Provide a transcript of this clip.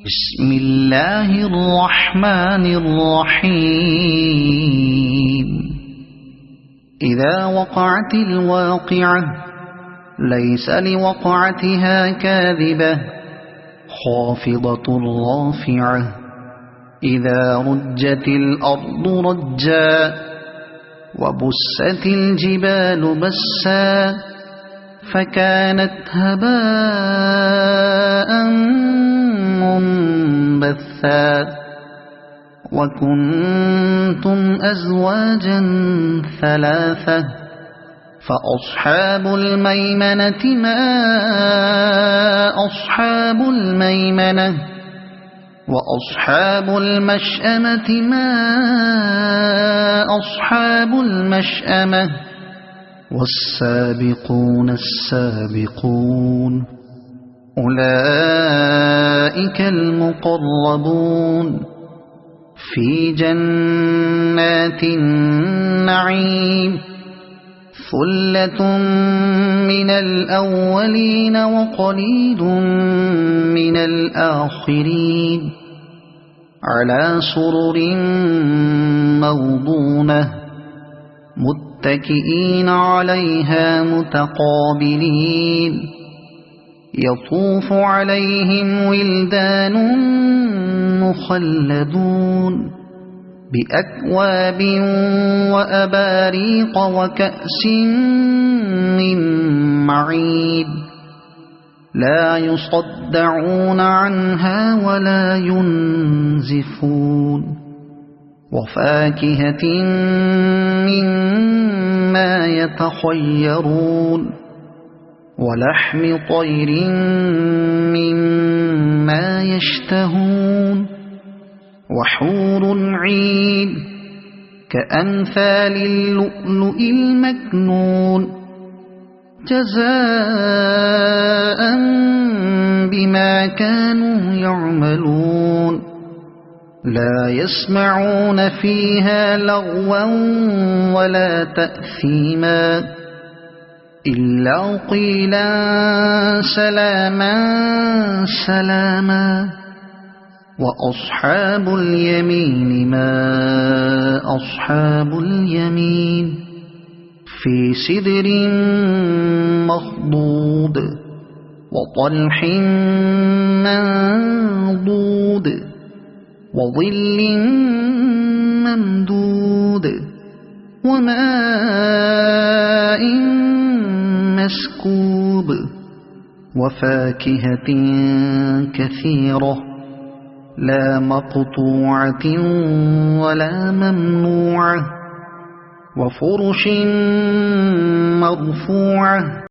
بسم الله الرحمن الرحيم. إذا وقعت الواقعة ليس لوقعتها كاذبة خافضة رافعة. إذا رجت الأرض رجا وبست الجبال بسا فكانت هباء منبثا. وكنتم أزواجا ثلاثة فأصحاب الميمنة ما أصحاب الميمنة وأصحاب المشأمة ما أصحاب المشأمة والسابقون السابقون أولئك المقربون في جنات النعيم. ثلة من الأولين وقليل من الآخرين على سرر موضونة متكئين عليها متقابلين. يطوف عليهم ولدان مخلدون بأكواب وأباريق وكأس من معين لا يصدعون عنها ولا ينزفون. وفاكهة مما يتخيرون ولحم طير مما يشتهون وحور عين كأمثال اللؤلؤ المكنون جزاء بما كانوا يعملون. لا يسمعون فيها لغوا ولا تأثيما إلا قيلا سلاما سلاما. وأصحاب اليمين ما أصحاب اليمين في سدر مخضود وطلح منضود وظل ممدود وماء مسكوب وفاكهة كثيرة لا مقطوعة ولا ممنوعة وفرش مرفوعة